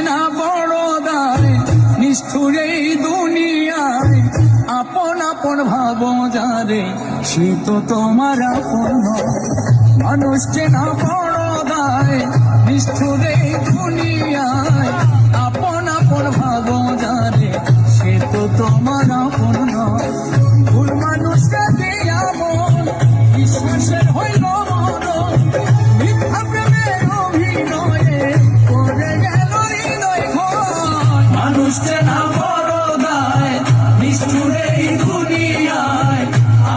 না বড় দায় নিষ্ঠুর এই দুনিয়ায়, আপন আপন ভাবো যারে সে তো তোমার আপন নয়। মানুষ চেনা বড় দায় নিষ্ঠুর এই দুনিয়ায়, আপন আপন ভাবো যারে সে তো তোমার আপন নয়। ভুল মানুষকে দিয়া মন বিশ্বাসের হইল মরণ, মিথ্যা প্রেমের অভিনয়ে করে গেল হৃদয় ঘর। মানুষ চেনা বড় দায় নিষ্ঠুর এই দুনিয়ায়,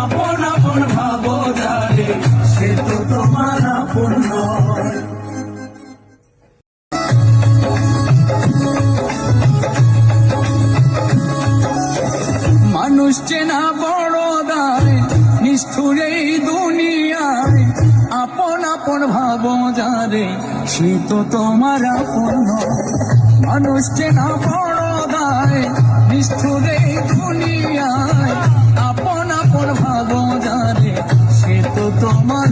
আপন আপন ভাবো যারে সে তো তোমার আপন নয়। মানুষ চেনা বড় দায় নিষ্ঠুর এই দুনিয়ায়, আপন আপন ভাবো যারে সে তো তোমার আপন নয়। মানুষ চেনা বড় দায় নিষ্ঠুর এই দুনিয়ায়, আপন আপন ভাবো যারে সে তো তোমার